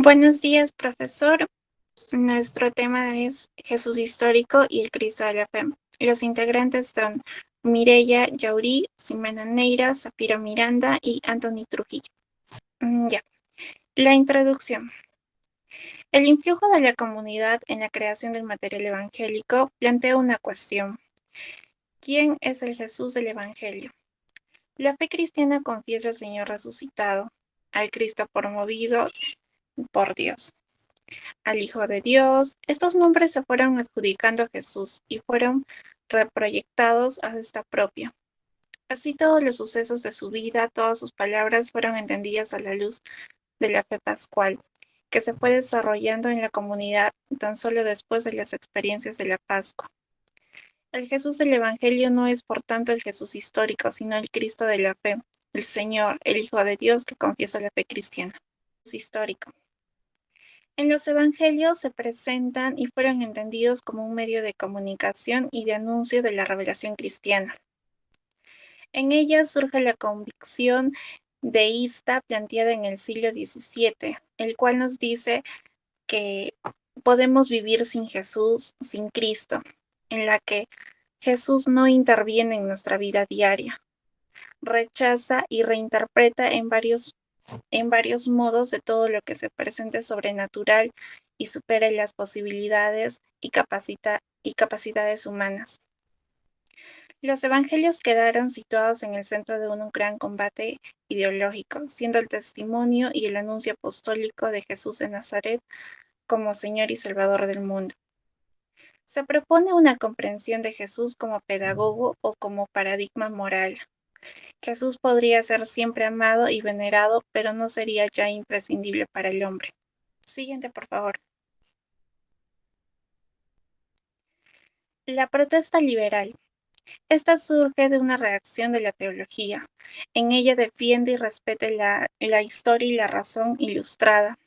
Buenos días, profesor. Nuestro tema es Jesús histórico y el Cristo de la fe. Los integrantes son Mireya Yaurí, Ximena Neira, Zafiro Miranda y Anthony Trujillo. Ya. La introducción. El influjo de la comunidad en la creación del material evangélico plantea una cuestión. ¿Quién es el Jesús del Evangelio? La fe cristiana confiesa al Señor resucitado, al Cristo promovido por Dios, al Hijo de Dios. Estos nombres se fueron adjudicando a Jesús y fueron reproyectados a esta propia. Así todos los sucesos de su vida, todas sus palabras fueron entendidas a la luz de la fe pascual, que se fue desarrollando en la comunidad tan solo después de las experiencias de la Pascua. El Jesús del Evangelio no es por tanto el Jesús histórico, sino el Cristo de la fe, el Señor, el Hijo de Dios que confiesa la fe cristiana. Jesús histórico. En los evangelios se presentan y fueron entendidos como un medio de comunicación y de anuncio de la revelación cristiana. En ellas surge la convicción deísta planteada en el siglo XVII, el cual nos dice que podemos vivir sin Jesús, sin Cristo, en la que Jesús no interviene en nuestra vida diaria, rechaza y reinterpreta en varios modos de todo lo que se presente sobrenatural y supere las posibilidades y capacidades humanas. Los evangelios quedaron situados en el centro de un gran combate ideológico, siendo el testimonio y el anuncio apostólico de Jesús de Nazaret como Señor y Salvador del mundo. Se propone una comprensión de Jesús como pedagogo o como paradigma moral. Jesús podría ser siempre amado y venerado, pero no sería ya imprescindible para el hombre. Siguiente, por favor. La protesta liberal. Esta surge de una reacción de la teología. En ella defiende y respeta la historia y la razón ilustrada.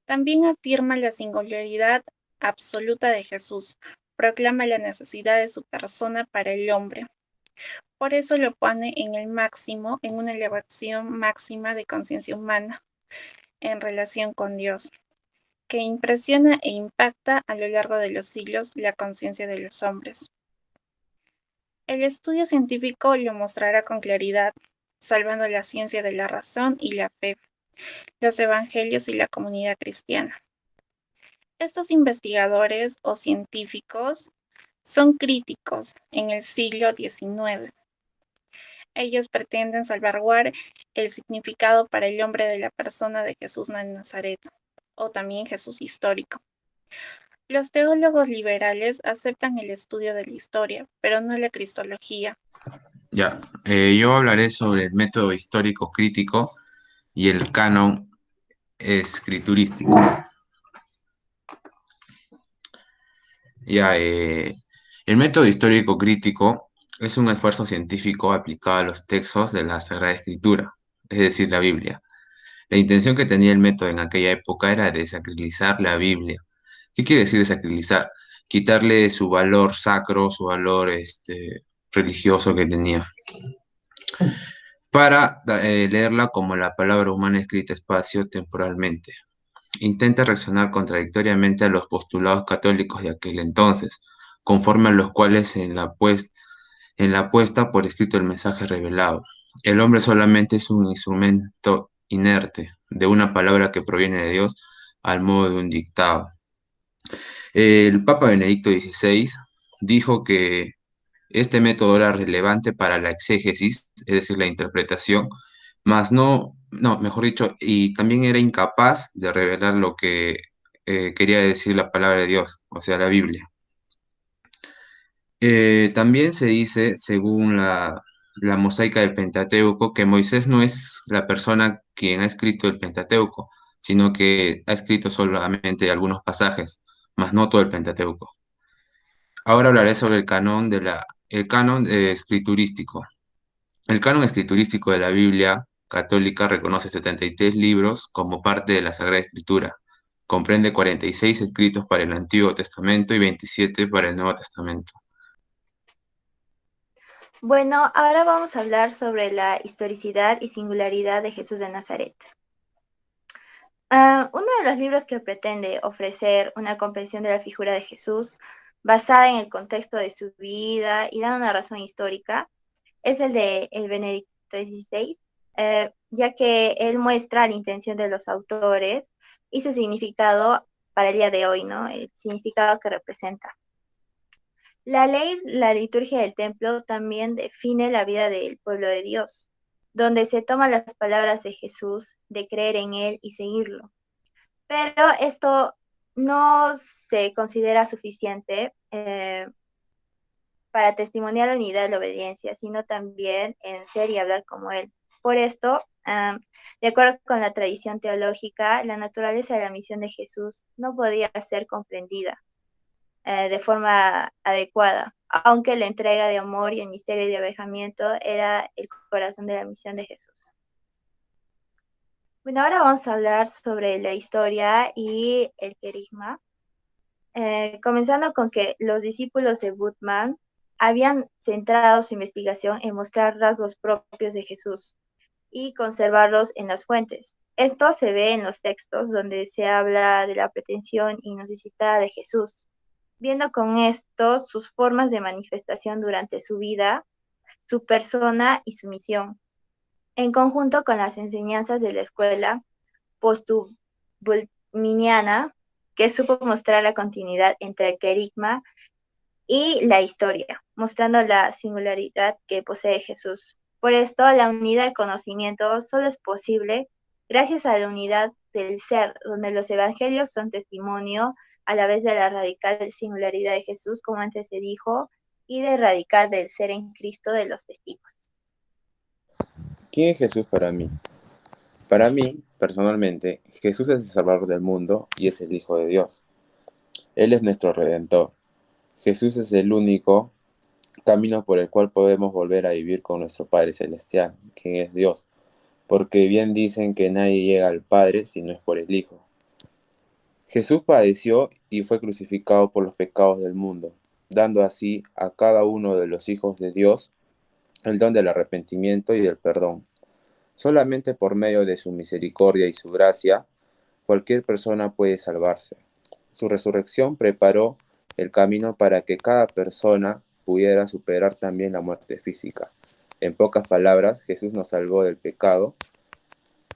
También afirma la singularidad absoluta de Jesús. Proclama la necesidad de su persona para el hombre. Por eso lo pone en el máximo, en una elevación máxima de conciencia humana en relación con Dios, que impresiona e impacta a lo largo de los siglos la conciencia de los hombres. El estudio científico lo mostrará con claridad, salvando la ciencia de la razón y la fe, los evangelios y la comunidad cristiana. Estos investigadores o científicos son críticos en el siglo XIX. Ellos pretenden salvaguardar el significado para el hombre de la persona de Jesús de Nazaret, o también Jesús histórico. Los teólogos liberales aceptan el estudio de la historia, pero no la cristología. Ya, yo hablaré sobre el método histórico crítico y el canon escriturístico. Ya, el método histórico crítico es un esfuerzo científico aplicado a los textos de la Sagrada Escritura, es decir, la Biblia. La intención que tenía el método en aquella época era desacralizar la Biblia. ¿Qué quiere decir desacralizar? Quitarle su valor sacro, su valor religioso que tenía, para leerla como la palabra humana escrita espacio-temporalmente. Intenta reaccionar contradictoriamente a los postulados católicos de aquel entonces, conforme a los cuales en la puesta por escrito el mensaje revelado. El hombre solamente es un instrumento inerte de una palabra que proviene de Dios al modo de un dictado. El Papa Benedicto XVI dijo que este método era relevante para la exégesis, es decir, la interpretación, mas no, mejor dicho, y también era incapaz de revelar lo que quería decir la palabra de Dios, o sea, la Biblia. También se dice, según la mosaica del Pentateuco, que Moisés no es la persona quien ha escrito el Pentateuco, sino que ha escrito solamente algunos pasajes, mas no todo el Pentateuco. Ahora hablaré sobre el canon escriturístico. El canon escriturístico de la Biblia católica reconoce 73 libros como parte de la Sagrada Escritura. Comprende 46 escritos para el Antiguo Testamento y 27 para el Nuevo Testamento. Bueno, ahora vamos a hablar sobre la historicidad y singularidad de Jesús de Nazaret. Uno de los libros que pretende ofrecer una comprensión de la figura de Jesús basada en el contexto de su vida y dando una razón histórica es el de el Benedicto XVI, ya que él muestra la intención de los autores y su significado para el día de hoy, ¿no? El significado que representa. La ley, la liturgia del templo también define la vida del pueblo de Dios, donde se toman las palabras de Jesús, de creer en Él y seguirlo. Pero esto no se considera suficiente para testimoniar la unidad y la obediencia, sino también en ser y hablar como Él. Por esto, de acuerdo con la tradición teológica, la naturaleza de la misión de Jesús no podía ser comprendida de forma adecuada, aunque la entrega de amor y el misterio de abejamiento era el corazón de la misión de Jesús. Bueno, ahora vamos a hablar sobre la historia y el querigma, comenzando con que los discípulos de Bultmann habían centrado su investigación en mostrar rasgos propios de Jesús y conservarlos en las fuentes. Esto se ve en los textos donde se habla de la pretensión inusicitada de Jesús, viendo con esto sus formas de manifestación durante su vida, su persona y su misión, en conjunto con las enseñanzas de la escuela postbultminiana, que supo mostrar la continuidad entre el querigma y la historia, mostrando la singularidad que posee Jesús. Por esto, la unidad del conocimiento solo es posible gracias a la unidad del ser, donde los evangelios son testimonio a la vez de la radical singularidad de Jesús, como antes se dijo, y de radical del ser en Cristo de los testigos. ¿Quién es Jesús para mí? Para mí, personalmente, Jesús es el Salvador del mundo y es el Hijo de Dios. Él es nuestro Redentor. Jesús es el único camino por el cual podemos volver a vivir con nuestro Padre Celestial, quien es Dios, porque bien dicen que nadie llega al Padre si no es por el Hijo. Jesús padeció y fue crucificado por los pecados del mundo, dando así a cada uno de los hijos de Dios el don del arrepentimiento y del perdón. Solamente por medio de su misericordia y su gracia, cualquier persona puede salvarse. Su resurrección preparó el camino para que cada persona pudiera superar también la muerte física. En pocas palabras, Jesús nos salvó del pecado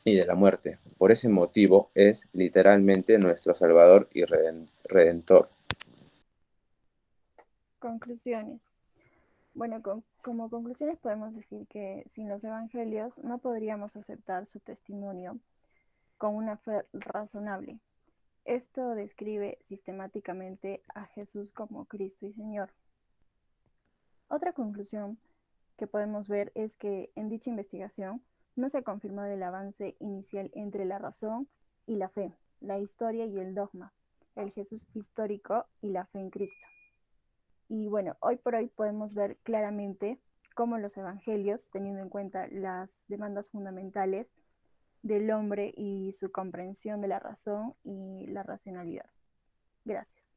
y de la muerte. Por ese motivo es literalmente nuestro Salvador y Redentor. Conclusiones. Bueno, como conclusiones podemos decir que sin los evangelios no podríamos aceptar su testimonio con una fe razonable. Esto describe sistemáticamente a Jesús como Cristo y Señor. Otra conclusión que podemos ver es que en dicha investigación no se confirmó el avance inicial entre la razón y la fe, la historia y el dogma, el Jesús histórico y la fe en Cristo. Y bueno, hoy por hoy podemos ver claramente cómo los evangelios, teniendo en cuenta las demandas fundamentales del hombre y su comprensión de la razón y la racionalidad. Gracias.